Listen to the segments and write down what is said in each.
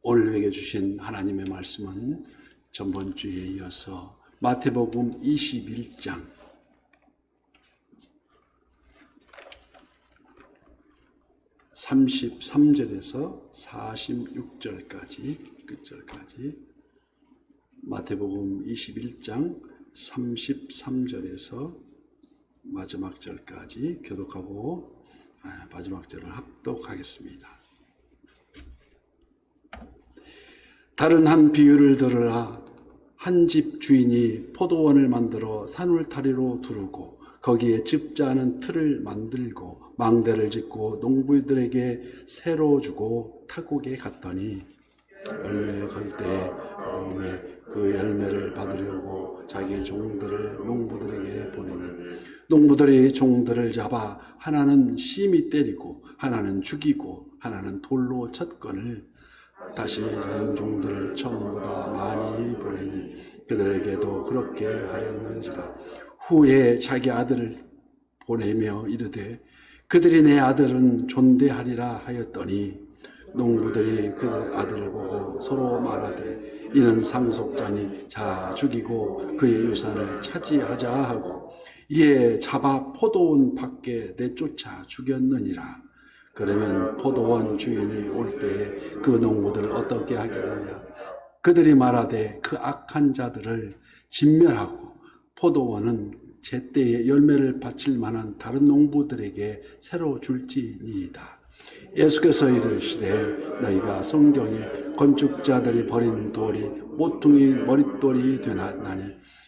오늘 우리에게 주신 하나님의 말씀은 전번 주에 이어서 마태복음 21장 33절에서 46절까지 끝절까지 마태복음 21장 33절에서 마지막 절까지 교독하고 마지막 절을 합독하겠습니다. 다른 한 비유를 들으라. 한 집 주인이 포도원을 만들어 산울타리로 두르고 거기에 즙자는 틀을 만들고 망대를 짓고 농부들에게 새로 주고 타국에 갔더니 열매 걸 때에 그 열매를 받으려고 자기 종들을 농부들에게 보내니 농부들이 종들을 잡아 하나는 심히 때리고 하나는 죽이고 하나는 돌로 쳤건을 다시 저런 종들을 처음보다 많이 보내니 그들에게도 그렇게 하였는지라. 후에 자기 아들을 보내며 이르되 그들이 내 아들은 존대하리라 하였더니 농부들이 그들 아들을 보고 서로 말하되 이는 상속자니 자 죽이고 그의 유산을 차지하자 하고 이에 잡아 포도원 밖에 내쫓아 죽였느니라. 그러면 포도원 주인이 올 때에 그 농부들을 어떻게 하겠느냐. 그들이 말하되 그 악한 자들을 진멸하고 포도원은 제때에 열매를 바칠 만한 다른 농부들에게 새로 줄지니이다. 예수께서 이르시되 너희가 성경에 건축자들이 버린 돌이 모퉁이 머릿돌이 되나니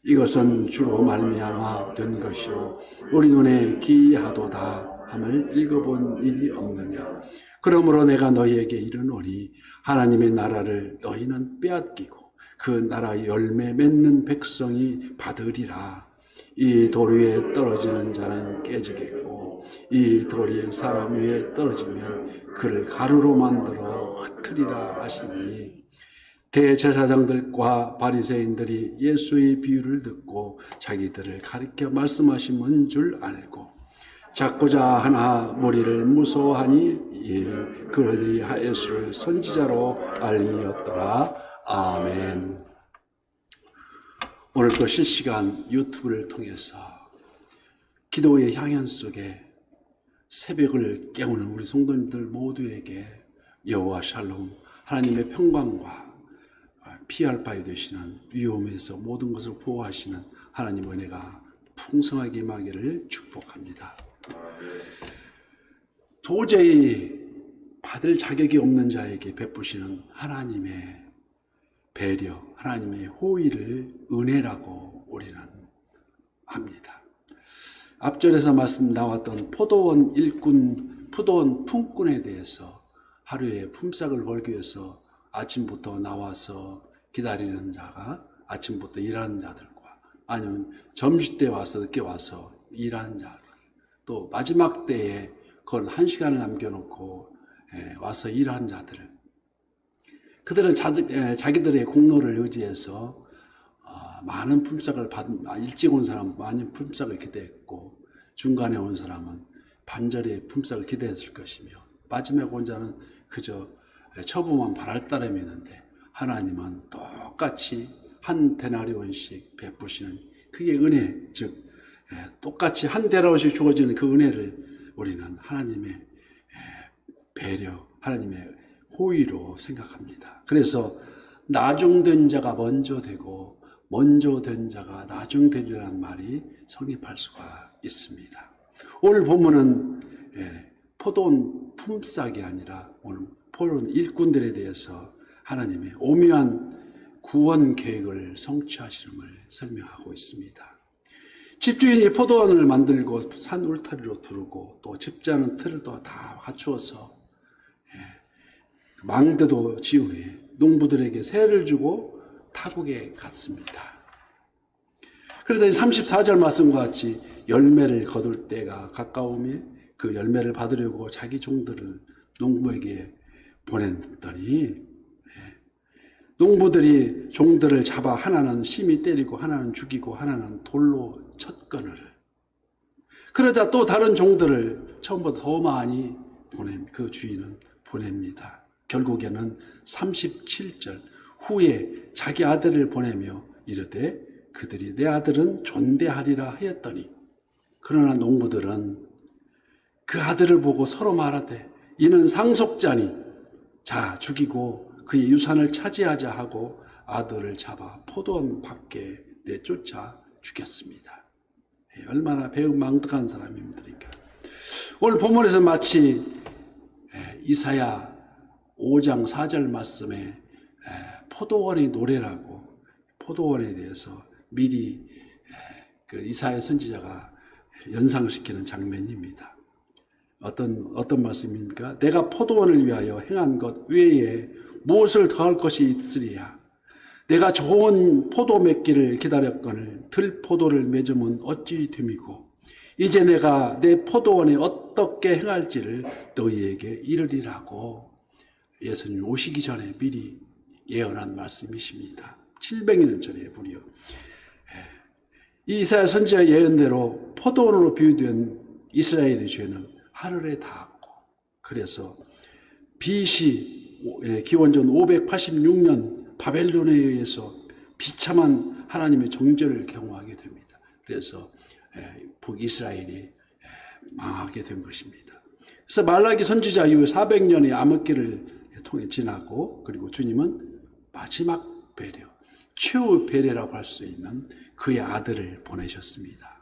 이것은 주로 말미암아 된 것이요 우리 눈에 기이하도다 함을 읽어본 일이 없느냐. 그러므로 내가 너희에게 이르노니 하나님의 나라를 너희는 빼앗기고 그 나라의 열매 맺는 백성이 받으리라. 이 돌 위에 떨어지는 자는 깨지겠고 이 돌이 사람 위에 떨어지면 그를 가루로 만들어 흩으리라 하시니 대제사장들과 바리새인들이 예수의 비유를 듣고 자기들을 가리켜 말씀하심은 줄 알고 잡고자 하나 무리를 무서워하니 그러니 예수를 선지자로 알미었더라. 아멘. 오늘도 실시간 유튜브를 통해서 기도의 향연 속에 새벽을 깨우는 우리 성도님들 모두에게 여호와 샬롬 하나님의 평강과 피할 바에 되시는 위험에서 모든 것을 보호하시는 하나님 은혜가 풍성하게 임하기를 축복합니다. 도저히 받을 자격이 없는 자에게 베푸시는 하나님의 배려, 하나님의 호의를 은혜라고 우리는 합니다. 앞절에서 말씀 나왔던 포도원 일꾼, 포도원 품꾼에 대해서 하루에 품삯을 벌기 위해서 아침부터 나와서 기다리는 자가 아침부터 일하는 자들과 아니면 점심때 와서 늦게 와서 일하는 자들 또 마지막 때에 그걸 1시간을 남겨놓고 와서 일하는 자들 그들은 자기들의 공로를 의지해서 많은 품삯을 일찍 온 사람은 많은 품삯을 기대했고 중간에 온 사람은 반절의 품삯을 기대했을 것이며 마지막에 온 자는 그저 처분만 바랄 따름이었는데 하나님은 똑같이 한 데나리온씩 베푸시는 그게 은혜, 즉 똑같이 한 데나리온씩 주어지는 그 은혜를 우리는 하나님의 배려, 하나님의 호의로 생각합니다. 그래서 나중된 자가 먼저 되고 먼저 된 자가 나중되리라는 말이 성립할 수가 있습니다. 오늘 본문은 포도원 품삯이 아니라 오늘 포도원 일꾼들에 대해서 하나님의 오묘한 구원 계획을 성취하시는 걸 설명하고 있습니다. 집주인이 포도원을 만들고 산 울타리로 두르고 또 집자는 틀을 또 다 갖추어서 망대도 지은 후에 농부들에게 새를 주고 타국에 갔습니다. 그러더니 34절 말씀과 같이 열매를 거둘 때가 가까우며 그 열매를 받으려고 자기 종들을 농부에게 보냈더니 농부들이 종들을 잡아 하나는 심히 때리고 하나는 죽이고 하나는 돌로 쳤거늘 그러자 또 다른 종들을 처음보다 더 많이 그 주인은 보냅니다. 결국에는 37절 후에 자기 아들을 보내며 이르되 그들이 내 아들은 존대하리라 하였더니 그러나 농부들은 그 아들을 보고 서로 말하되 이는 상속자니 자 죽이고 그의 유산을 차지하자 하고 아들을 잡아 포도원 밖에 내쫓아 죽였습니다. 얼마나 배은망덕한 사람입니까? 오늘 본문에서 마치 이사야 5장 4절 말씀에 포도원의 노래라고 포도원에 대해서 미리 그 이사야 선지자가 연상시키는 장면입니다. 어떤 말씀입니까? 내가 포도원을 위하여 행한 것 외에 무엇을 더할 것이 있으리야. 내가 좋은 포도 맺기를 기다렸거늘 들포도를 맺으면 어찌 됨이고 이제 내가 내 포도원에 어떻게 행할지를 너희에게 이르리라고 예수님 오시기 전에 미리 예언한 말씀이십니다. 700년 전에 무려 이 이사야 선지자 예언대로 포도원으로 비유된 이스라엘의 죄는 하늘에 닿았고 그래서 BC 기원전 586년 바벨론에 의해서 비참한 하나님의 정죄를 경험하게 됩니다. 그래서 북이스라엘이 망하게 된 것입니다. 그래서 말라기 선지자 이후 400년의 암흑기를 통해 지나고 그리고 주님은 마지막 배려, 최후 배려라고 할 수 있는 그의 아들을 보내셨습니다.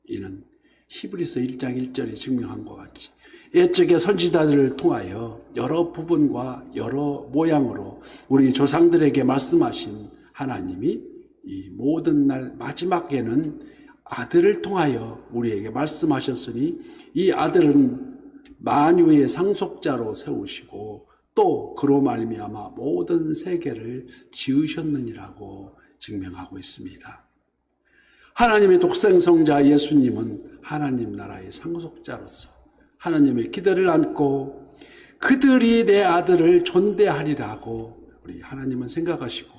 이는 히브리서 1장 1절이 증명한 것 같이 옛적의 선지자들을 통하여 여러 부분과 여러 모양으로 우리 조상들에게 말씀하신 하나님이 이 모든 날 마지막에는 아들을 통하여 우리에게 말씀하셨으니 이 아들은 만유의 상속자로 세우시고 또 그로 말미암아 모든 세계를 지으셨느니라고 증명하고 있습니다. 하나님의 독생성자 예수님은 하나님 나라의 상속자로서 하나님의 기대를 안고 그들이 내 아들을 존대하리라고 우리 하나님은 생각하시고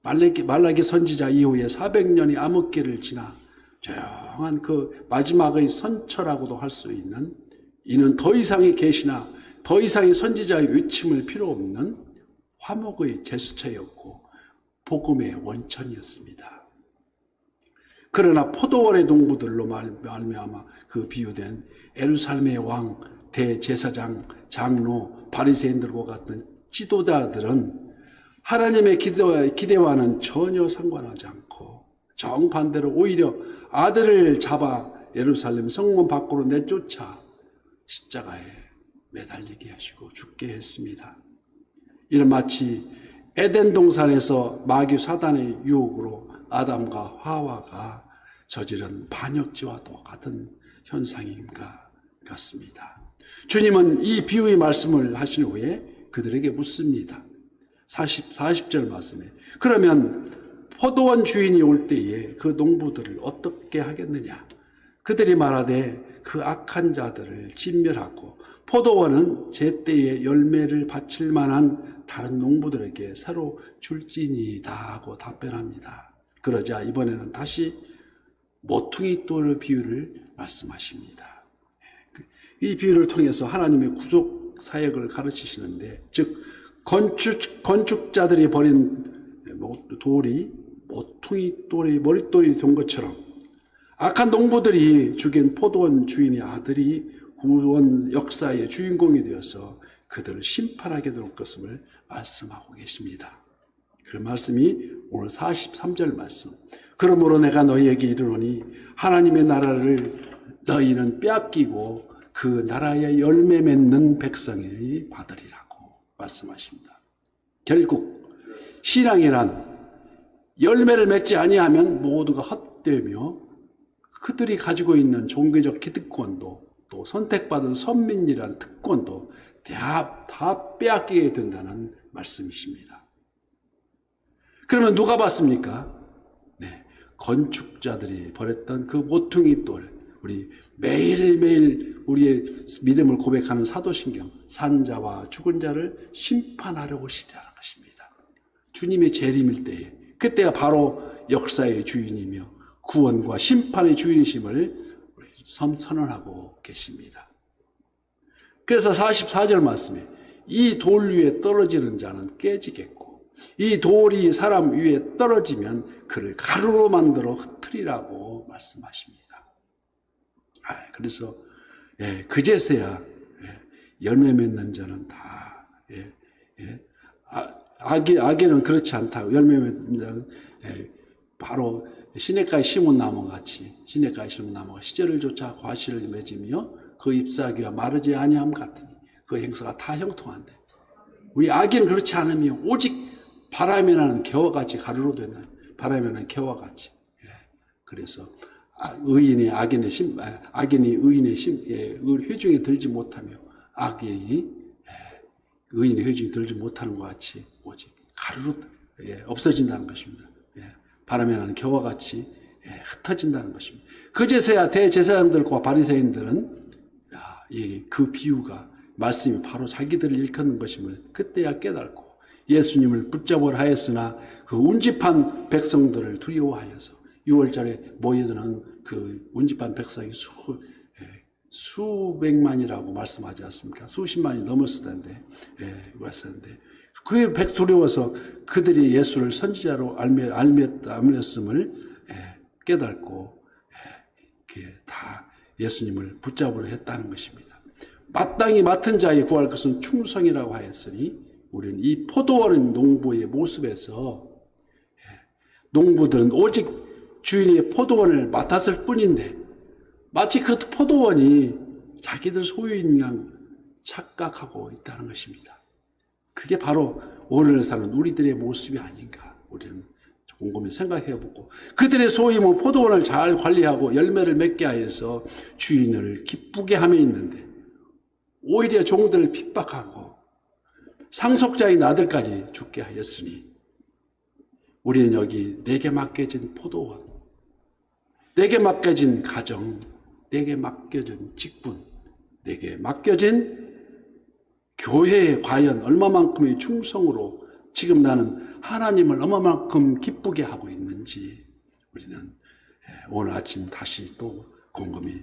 말라기 선지자 이후에 400년의 암흑기를 지나 조용한 그 마지막의 선처라고도 할 수 있는 이는 더 이상의 계시나 더 이상의 선지자의 외침을 필요 없는 화목의 제수처였고 복음의 원천이었습니다. 그러나 포도원의 농부들로 말미암아 그 비유된 예루살렘의 왕, 대제사장, 장로, 바리새인들과 같은 지도자들은 하나님의 기대와는 전혀 상관하지 않고 정반대로 오히려 아들을 잡아 예루살렘 성문 밖으로 내쫓아 십자가에 매달리게 하시고 죽게 했습니다. 이는 마치 에덴 동산에서 마귀 사단의 유혹으로 아담과 하와가 저지른 반역죄와 똑같은 현상인가 같습니다. 주님은 이 비유의 말씀을 하신 후에 그들에게 묻습니다. 40절 말씀에 그러면 포도원 주인이 올 때에 그 농부들을 어떻게 하겠느냐? 그들이 말하되 그 악한 자들을 진멸하고 포도원은 제때에 열매를 바칠 만한 다른 농부들에게 새로 줄지니이다 하고 답변합니다. 그러자 이번에는 다시 모퉁이 돌의 비유를 말씀하십니다. 이 비유를 통해서 하나님의 구속 사역을 가르치시는데 즉 건축자들이 버린 돌이 모퉁이 돌의 머릿돌이 된 것처럼 악한 농부들이 죽인 포도원 주인의 아들이 구원 역사의 주인공이 되어서 그들을 심판하게 될 것을 말씀하고 계십니다. 그 말씀이 오늘 43절 말씀. 그러므로 내가 너희에게 이르노니 하나님의 나라를 너희는 빼앗기고 그 나라의 열매 맺는 백성이 받으리라고 말씀하십니다. 결국 신앙이란 열매를 맺지 아니하면 모두가 헛되며 그들이 가지고 있는 종교적 기득권도 또 선택받은 선민이란 특권도 다 빼앗기게 된다는 말씀이십니다. 그러면 누가 받습니까? 네, 건축자들이 버렸던 그 모퉁이 돌, 우리 매일매일 우리의 믿음을 고백하는 사도신경, 산자와 죽은 자를 심판하러 오시라는 것입니다. 주님의 재림일 때에 그때가 바로 역사의 주인이며 구원과 심판의 주인이심을 선언하고 계십니다. 그래서 44절 말씀에 이 돌 위에 떨어지는 자는 깨지겠고 이 돌이 사람 위에 떨어지면 그를 가루로 만들어 흩트리라고 말씀하십니다. 그래서 그제서야 열매 맺는 자는 다 악에는 그렇지 않다고. 열매 맺는 자는 바로 시냇가에 심은 나무가 같이 시냇가에 심은 나무가 시절을 쫓아 과실을 맺으며 그 잎사귀와 마르지 아니함 같으니 그 행사가 다 형통한데 우리 악인은 그렇지 않으며 오직 바람에 나는 개와같이 가루로 되는 바람에 나는 개와같이. 그래서 악인이 의인의 회중에 들지 못하며 악인이 의인의 회중에 들지 못하는 것 같이 오직 가루로 없어진다는 것입니다. 바람에 나는 겨와 같이 흩어진다는 것입니다. 그제서야 대제사장들과 바리새인들은 그 비유가 말씀이 바로 자기들을 일컫는 것임을 그때야 깨닫고 예수님을 붙잡으려 하였으나 그 운집한 백성들을 두려워하여서 6월절에 모여드는 그 운집한 백성이 수백만이라고 말씀하지 않습니까? 수십만이 넘었을 텐데, 그랬었는데, 그에 두려워서 그들이 예수를 선지자로 알렸음을 깨닫고, 다 예수님을 붙잡으려 했다는 것입니다. 마땅히 맡은 자에 구할 것은 충성이라고 하였으니, 우리는 이 포도원 농부의 모습에서, 농부들은 오직 주인의 포도원을 맡았을 뿐인데, 마치 그 포도원이 자기들 소유인 양 착각하고 있다는 것입니다. 그게 바로 오늘 사는 우리들의 모습이 아닌가 우리는 곰곰이 생각해보고 그들의 소유물 포도원을 잘 관리하고 열매를 맺게 하여서 주인을 기쁘게 하며 있는데 오히려 종들을 핍박하고 상속자인 아들까지 죽게 하였으니 우리는 여기 내게 맡겨진 포도원, 내게 맡겨진 가정, 내게 맡겨진 직분, 내게 맡겨진 교회에 과연 얼마만큼의 충성으로 지금 나는 하나님을 얼마만큼 기쁘게 하고 있는지 우리는 오늘 아침 다시 또 곰곰이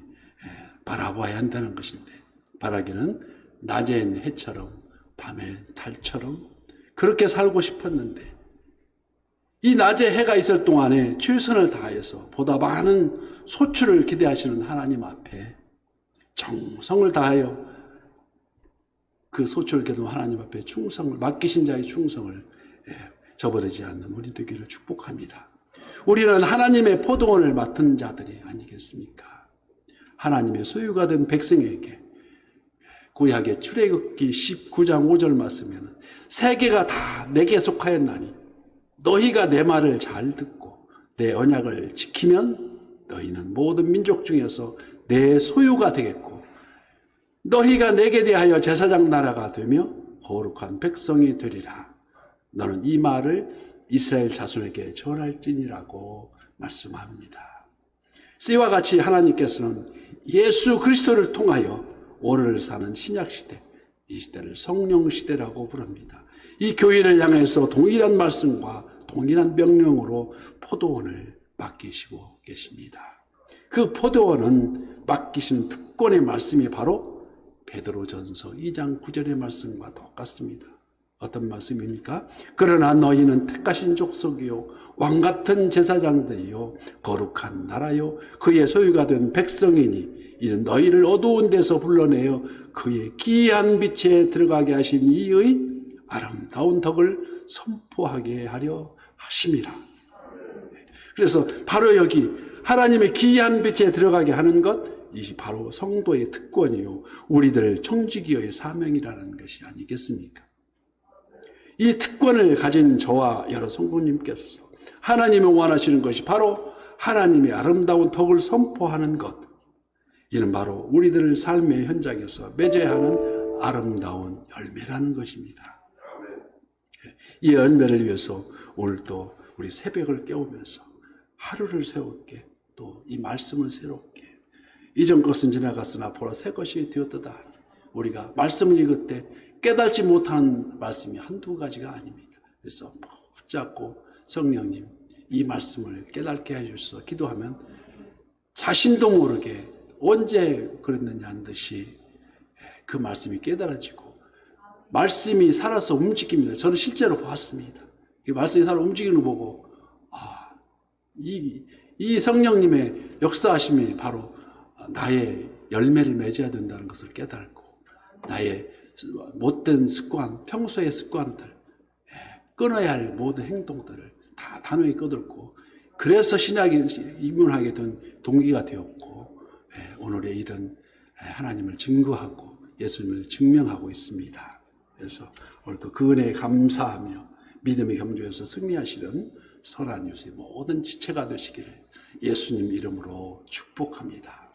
바라봐야 한다는 것인데 바라기는 낮엔 해처럼 밤엔 달처럼 그렇게 살고 싶었는데 이 낮에 해가 있을 동안에 최선을 다해서 보다 많은 소출을 기대하시는 하나님 앞에 정성을 다하여 그 소출을 기대하는 하나님 앞에 충성을 맡기신 자의 충성을 저버리지 않는 우리 되기를 축복합니다. 우리는 하나님의 포도원을 맡은 자들이 아니겠습니까? 하나님의 소유가 된 백성에게 구약의 출애굽기 19장 5절 말씀에는 세계가 다 내게 속하였나니 너희가 내 말을 잘 듣고 내 언약을 지키면 너희는 모든 민족 중에서 내 소유가 되겠고 너희가 내게 대하여 제사장 나라가 되며 거룩한 백성이 되리라. 너는 이 말을 이스라엘 자손에게 전할지니라고 말씀합니다. 씨와 같이 하나님께서는 예수 그리스도를 통하여 오늘을 사는 신약시대, 이 시대를 성령시대라고 부릅니다. 이 교회를 향해서 동일한 말씀과 동일한 명령으로 포도원을 맡기시고 계십니다. 그 포도원은 맡기시는 특권의 말씀이 바로 베드로전서 2장 9절의 말씀과 똑같습니다. 어떤 말씀입니까? 그러나 너희는 택하신 족속이요 왕같은 제사장들이요 거룩한 나라요 그의 소유가 된 백성이니 이는 너희를 어두운 데서 불러내어 그의 기이한 빛에 들어가게 하신 이의 아름다운 덕을 선포하게 하려 하심이라. 그래서 바로 여기 하나님의 기이한 빛에 들어가게 하는 것, 이것이 바로 성도의 특권이요 우리들 청지기의 사명이라는 것이 아니겠습니까? 이 특권을 가진 저와 여러 성도님께서 하나님이 원하시는 것이 바로 하나님의 아름다운 덕을 선포하는 것, 이는 바로 우리들 삶의 현장에서 맺어야 하는 아름다운 열매라는 것입니다. 이 열매를 위해서 오늘도 우리 새벽을 깨우면서 하루를 새롭게 또 이 말씀을 새롭게 이전 것은 지나갔으나 보라 새 것이 되었도다. 우리가 말씀을 읽을 때 깨달지 못한 말씀이 한두 가지가 아닙니다. 그래서 붙잡고 성령님 이 말씀을 깨닫게 해주셔서 기도하면 자신도 모르게 언제 그랬느냐 한 듯이 그 말씀이 깨달아지고 말씀이 살아서 움직입니다. 저는 실제로 봤습니다. 말씀이 살아 움직이는 거 보고 이 성령님의 역사하심이 바로 나의 열매를 맺어야 된다는 것을 깨달고 나의 못된 습관, 평소의 습관들, 끊어야 할 모든 행동들을 다 단호히 끊었고 그래서 신약에 입문하게 된 동기가 되었고 오늘의 일은 하나님을 증거하고 예수님을 증명하고 있습니다. 그래서 오늘도 그 은혜에 감사하며 믿음의 경주에서 승리하시는 선한 유수의 모든 지체가 되시기를 예수님 이름으로 축복합니다.